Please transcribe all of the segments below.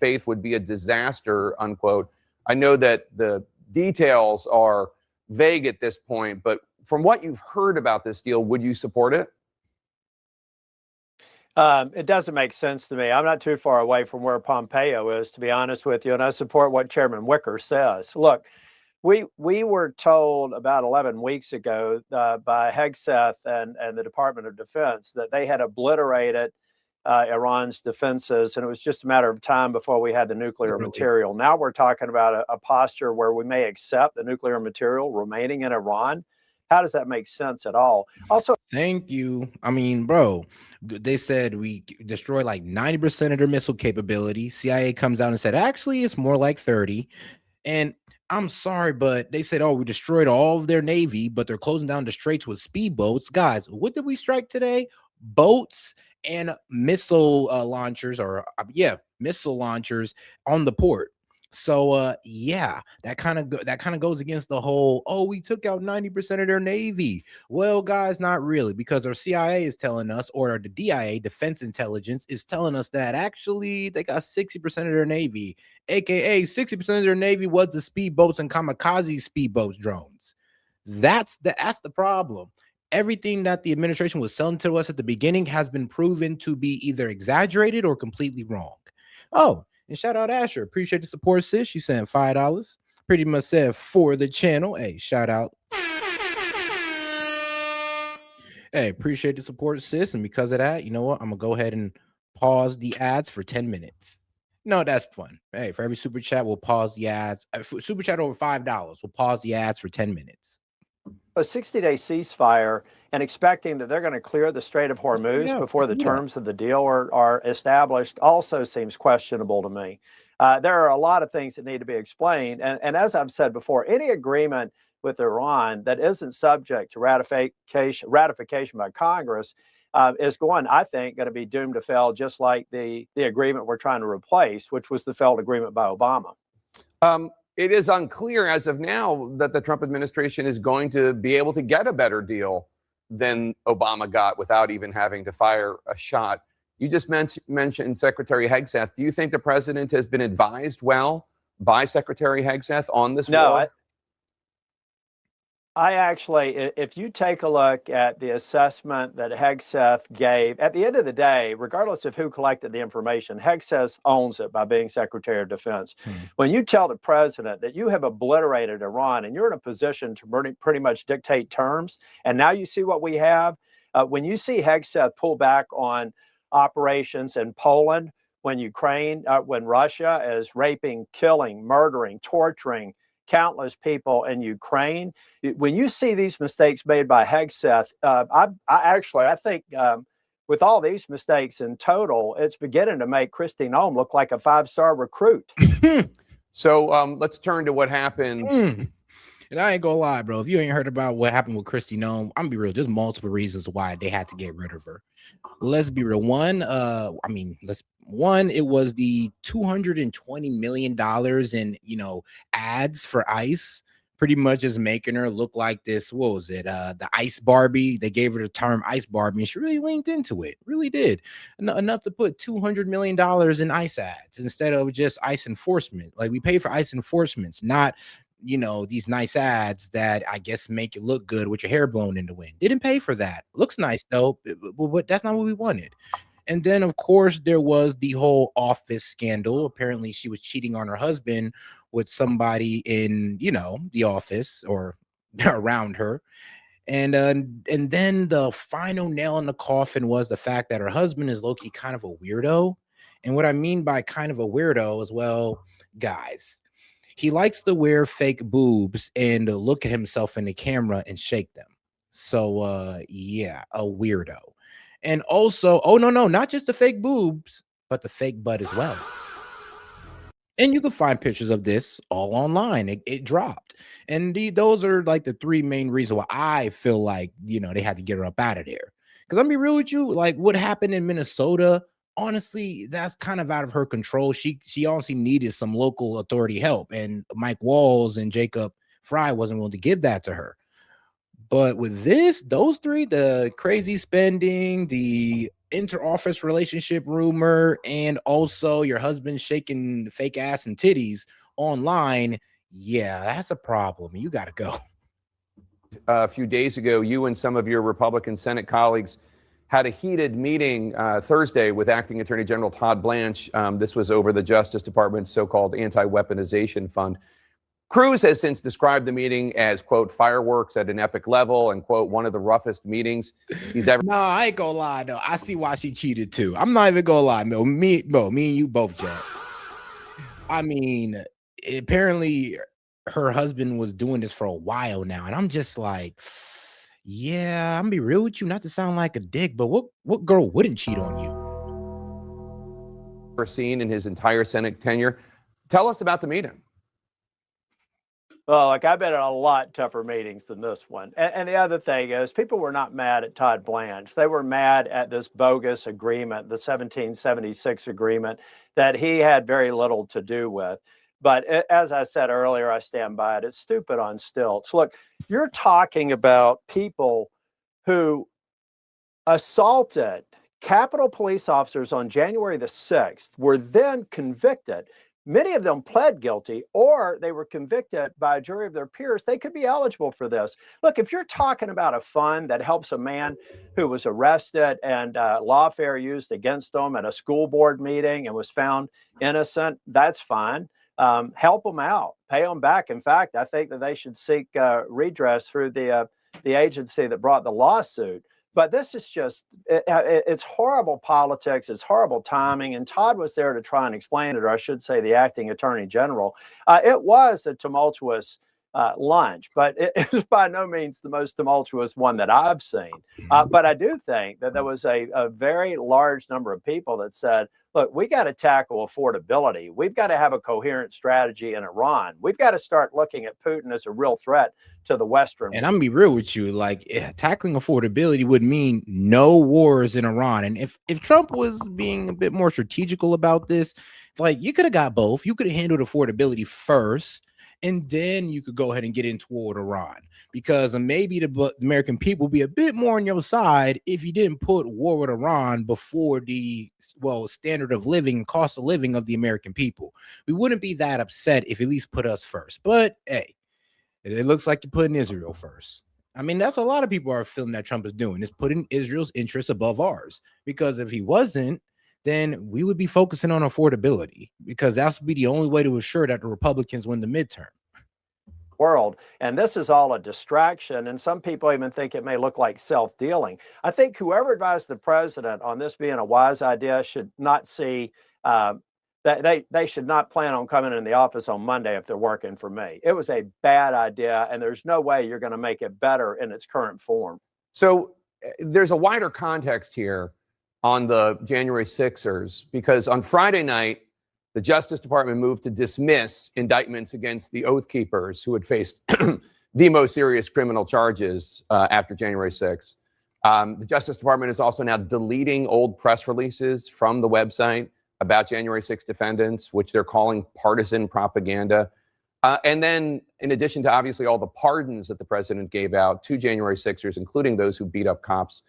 faith would be a disaster, unquote. I know that the details are vague at this point, but from what you've heard about this deal, would you support it? It doesn't make sense to me. I'm not too far away from where Pompeo is, to be honest with you, and I support what Chairman Wicker says. Look, we were told about 11 weeks ago by Hegseth and the Department of Defense that they had obliterated Iran's defenses, and it was just a matter of time before we had the nuclear material. Now we're talking about a posture where we may accept the nuclear material remaining in Iran. How does that make sense at all? Also, thank you. I mean, bro, they said we destroyed like 90% of their missile capability. CIA comes out and said, actually, it's more like 30. And I'm sorry, but they said, oh, we destroyed all of their Navy, but they're closing down the straits with speedboats. Guys, what did we strike today? Boats and missile launchers, or missile launchers on the port. So yeah, that kind of goes against the whole, oh, we took out 90% of their Navy. Well, guys, not really, because our CIA is telling us, or the DIA, Defense Intelligence, is telling us that actually they got 60% of their Navy, aka 60% of their Navy was the speedboats and kamikaze speedboats drones. That's the problem. Everything that the administration was selling to us at the beginning has been proven to be either exaggerated or completely wrong. Oh, and shout out Asher. Appreciate the support, sis. She sent $5. Pretty much said for the channel. Hey, shout out. Hey, appreciate the support, sis. And because of that, you know what? I'm going to go ahead and pause the ads for 10 minutes. No, that's fun. Hey, for every super chat, we'll pause the ads. Super chat over $5, we'll pause the ads for 10 minutes. A 60-day ceasefire and expecting that they're going to clear the Strait of Hormuz before the terms of the deal are established also seems questionable to me. There are a lot of things that need to be explained. And as I've said before, any agreement with Iran that isn't subject to ratification by Congress is I think, going to be doomed to fail, just like the agreement we're trying to replace, which was the failed agreement by Obama. It is unclear as of now that the Trump administration is going to be able to get a better deal than Obama got without even having to fire a shot. You just mentioned Secretary Hegseth. Do you think the president has been advised well by Secretary Hegseth on this war? I actually, if you take a look at the assessment that Hegseth gave, at the end of the day, regardless of who collected the information, Hegseth owns it by being Secretary of Defense. When you tell the president that you have obliterated Iran and you're in a position to pretty much dictate terms, and now you see what we have, when you see Hegseth pull back on operations in Poland, when Russia is raping, killing, murdering, torturing countless people in Ukraine, when you see these mistakes made by Hegseth, I think with all these mistakes in total, it's beginning to make Kristi Noem look like a 5-star recruit. So let's turn to what happened. And I ain't gonna lie, bro. If you ain't heard about what happened with Kristi Noem, I'm gonna be real. There's multiple reasons why they had to get rid of her. Let's be real. One, it was the $220 million in ads for ICE, pretty much just making her look like this. What was it? The ICE Barbie. They gave her the term ICE Barbie, and she really leaned into it. Really did enough to put $200 million in ICE ads instead of just ICE enforcement. Like, we pay for ICE enforcements, not these nice ads that I guess make you look good with your hair blown in the wind. Didn't pay for that. Looks nice though, but that's not what we wanted. And then, of course, there was the whole office scandal. Apparently, she was cheating on her husband with somebody in, the office or around her. And then the final nail in the coffin was the fact that her husband is low-key kind of a weirdo. And what I mean by kind of a weirdo is, well, guys, he likes to wear fake boobs and look at himself in the camera and shake them. So, yeah, a weirdo. And also, oh, no, not just the fake boobs, but the fake butt as well. And you can find pictures of this all online. It dropped. And those are like the three main reasons why I feel like, they had to get her up out of there. Because I'm be real with you, like what happened in Minnesota, honestly, that's kind of out of her control. She honestly needed some local authority help, and Mike Walls and Jacob Fry wasn't willing to give that to her. But with those three, the crazy spending, the inter-office relationship rumor and also your husband shaking fake ass and titties online, yeah, that's a problem. You got to go. A few days ago, you and some of your Republican Senate colleagues had a heated meeting Thursday with Acting Attorney General Todd Blanche. This was over the Justice Department's so-called anti-weaponization fund. Cruz has since described the meeting as, quote, fireworks at an epic level and, quote, one of the roughest meetings he's ever. No, I ain't gonna lie, though. I see why she cheated, too. I'm not even gonna lie, Mo. Me and you both, Jack. I mean, apparently her husband was doing this for a while now, and I'm just like, yeah, I'm gonna be real with you, not to sound like a dick, but what girl wouldn't cheat on you? Ever seen in his entire Senate tenure. Tell us about the meeting. Well, like I've been in a lot tougher meetings than this one. And the other thing is, people were not mad at Todd Blanche. They were mad at this bogus agreement, the 1776 agreement that he had very little to do with. But as I said earlier, I stand by it. It's stupid on stilts. Look, you're talking about people who assaulted Capitol police officers on January the 6th, were then convicted. Many of them pled guilty, or they were convicted by a jury of their peers. They could be eligible for this. Look, if you're talking about a fund that helps a man who was arrested and lawfare used against him at a school board meeting and was found innocent, that's fine. Help them out, pay them back. In fact, I think that they should seek redress through the agency that brought the lawsuit. But this is just, it's horrible politics. It's horrible timing. And Todd was there to try and explain it, or I should say the acting attorney general. It was a tumultuous lunch, but it was by no means the most tumultuous one that I've seen. But I do think that there was a very large number of people that said, look, we got to tackle affordability. We've got to have a coherent strategy in Iran. We've got to start looking at Putin as a real threat to the Western. And I'm gonna be real with you, like tackling affordability would mean no wars in Iran. And if Trump was being a bit more strategical about this, like you could have got both. You could have handled affordability first, and then you could go ahead and get into war with Iran, because maybe the American people would be a bit more on your side if you didn't put war with Iran before the standard of living, cost of living of the American people. We wouldn't be that upset if you at least put us first. But hey, it looks like you're putting Israel first. I mean, that's what a lot of people are feeling that Trump is doing, is putting Israel's interests above ours. Because if he wasn't, then we would be focusing on affordability, because that's be the only way to assure that the Republicans win the midterm. World. And this is all a distraction. And some people even think it may look like self-dealing. I think whoever advised the president on this being a wise idea should not see that they should not plan on coming in the office on Monday if they're working for me. It was a bad idea, and there's no way you're going to make it better in its current form. So there's a wider context here on the January 6ers, because on Friday night, the Justice Department moved to dismiss indictments against the Oath Keepers who had faced the most serious criminal charges after January 6th. The Justice Department is also now deleting old press releases from the website about January 6th defendants, which they're calling partisan propaganda. And then, in addition to obviously all the pardons that the president gave out to January 6ers, including those who beat up cops,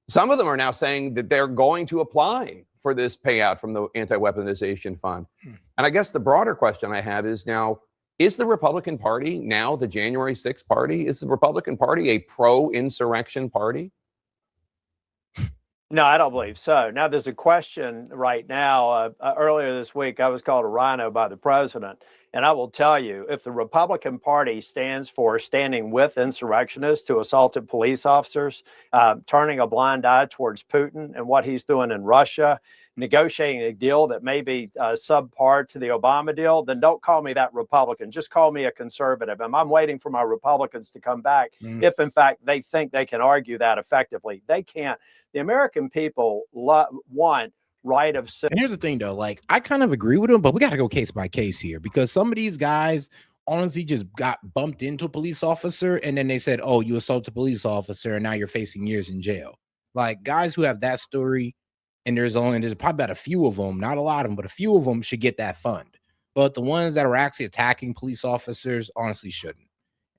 some of them are now saying that they're going to apply for this payout from the anti-weaponization fund. And I guess the broader question I have is now, is the Republican Party now the January 6th party? Is the Republican Party a pro-insurrection party? No, I don't believe so. Now, there's a question right now. Earlier this week, I was called a rhino by the president. And I will tell you, if the Republican Party stands for standing with insurrectionists to assaulted police officers, turning a blind eye towards Putin and what he's doing in Russia, negotiating a deal that may be subpar to the Obama deal, then don't call me that Republican. Just call me a conservative. And I'm waiting for my Republicans to come back if, in fact, they think they can argue that effectively. They can't. The American people want right of citizenship. And here's the thing, though, like I kind of agree with him, but we got to go case by case here, because some of these guys honestly just got bumped into a police officer and then they said, oh, you assaulted a police officer and now you're facing years in jail. Like guys who have that story, and there's probably about a few of them, not a lot of them, but a few of them should get that fund. But the ones that are actually attacking police officers honestly shouldn't.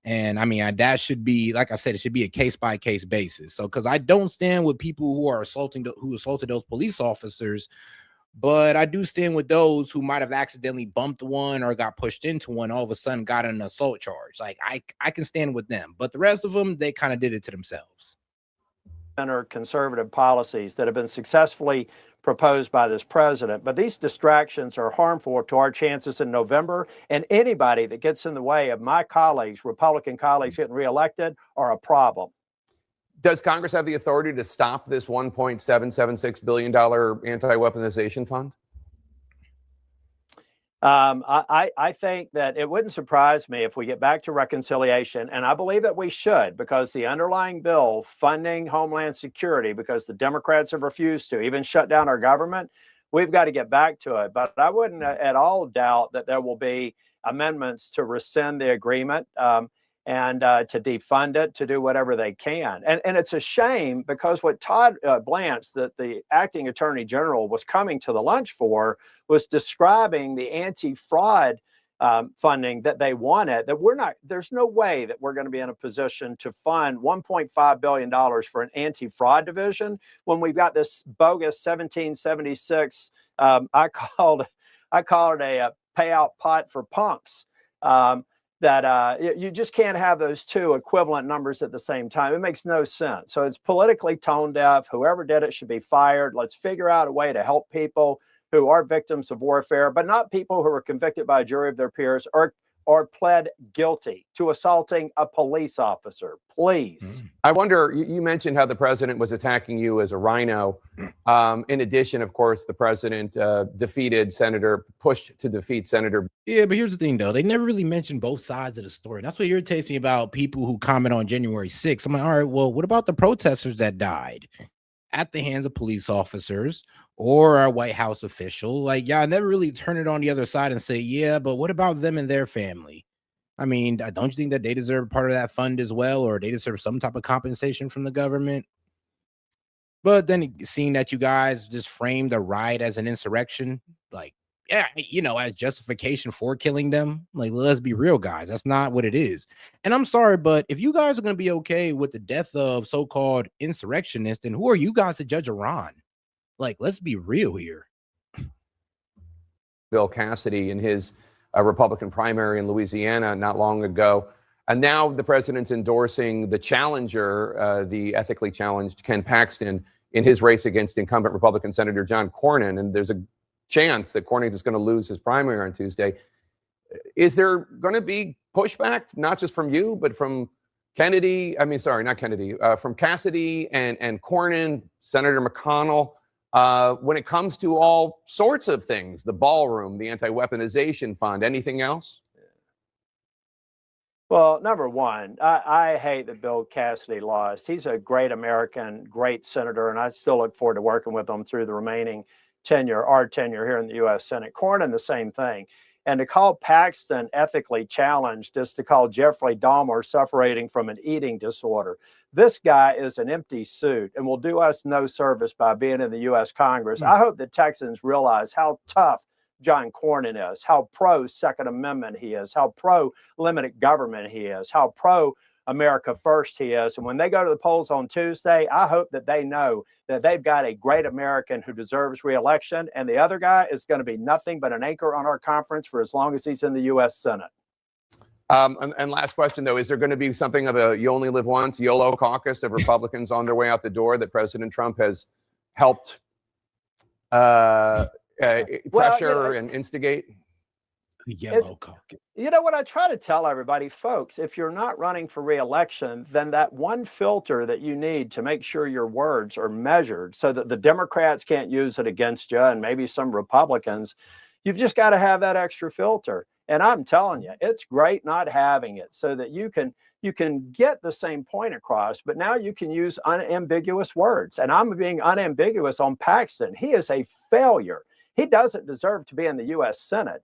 And I mean, that should be, like I said, it should be a case by case basis. So, because I don't stand with people who are who assaulted those police officers, but I do stand with those who might have accidentally bumped one or got pushed into one, all of a sudden got an assault charge. Like I can stand with them, but the rest of them, they kind of did it to themselves. Center conservative policies that have been successfully proposed by this president. But these distractions are harmful to our chances in November. And anybody that gets in the way of my colleagues, Republican colleagues, getting reelected are a problem. Does Congress have the authority to stop this $1.776 billion anti-weaponization fund? I think that it wouldn't surprise me if we get back to reconciliation, and I believe that we should, because the underlying bill funding Homeland Security, because the Democrats have refused to even shut down our government, we've got to get back to it. But I wouldn't at all doubt that there will be amendments to rescind the agreement and to defund it, to do whatever they can. And it's a shame, because what Todd Blanche, the acting attorney general, was coming to the lunch for was describing the anti-fraud funding that they wanted, that there's no way that we're going to be in a position to fund $1.5 billion for an anti-fraud division when we've got this bogus 1776, I called it a payout pot for punks. That you just can't have those two equivalent numbers at the same time. It makes no sense. So it's politically tone deaf. Whoever did it should be fired. Let's figure out a way to help people who are victims of warfare, but not people who are convicted by a jury of their peers or pled guilty to assaulting a police officer. Please. I wonder, you mentioned how the president was attacking you as a rhino. In addition, of course, the president pushed to defeat Senator. Yeah, but here's the thing, though. They never really mentioned both sides of the story. That's what irritates me about people who comment on January 6th. I'm like, all right, well, what about the protesters that died at the hands of police officers or a White House official? Like, y'all never really turn it on the other side and say, yeah, but what about them and their family? I mean, don't you think that they deserve part of that fund as well, or they deserve some type of compensation from the government? But then seeing that you guys just framed a riot as an insurrection, like, yeah, as justification for killing them, like, let's be real, guys, that's not what it is. And I'm sorry, but if you guys are going to be okay with the death of so-called insurrectionists, then who are you guys to judge Iran? Like, let's be real here. Bill Cassidy in his Republican primary in Louisiana not long ago. And now the president's endorsing the challenger, the ethically challenged Ken Paxton, in his race against incumbent Republican Senator John Cornyn. And there's a chance that Cornyn is going to lose his primary on Tuesday. Is there going to be pushback, not just from you, but from Kennedy? I mean, sorry, not Kennedy, from Cassidy and Cornyn, Senator McConnell, when it comes to all sorts of things, the ballroom, the anti-weaponization fund, anything else? Well, number one, I hate that Bill Cassidy lost. He's a great American, great senator, and I still look forward to working with him through the remaining our tenure here in the U.S. Senate. Cornyn, the same thing. And to call Paxton ethically challenged is to call Jeffrey Dahmer suffering from an eating disorder. This guy is an empty suit and will do us no service by being in the U.S. Congress. I hope the Texans realize how tough John Cornyn is, how pro-Second Amendment he is, how pro-limited government he is, how pro-America First he is. And when they go to the polls on Tuesday, I hope that they know that they've got a great American who deserves re-election, and the other guy is going to be nothing but an anchor on our conference for as long as he's in the U.S. Senate. And last question, though, is there going to be something of a you only live once, YOLO caucus of Republicans on their way out the door that President Trump has helped pressure and instigate? Yellow caucus. You know what I try to tell everybody, folks, if you're not running for re-election, then that one filter that you need to make sure your words are measured so that the Democrats can't use it against you and maybe some Republicans, you've just got to have that extra filter. And I'm telling you, it's great not having it so that you can get the same point across, but now you can use unambiguous words. And I'm being unambiguous on Paxton. He is a failure. He doesn't deserve to be in the U.S. Senate.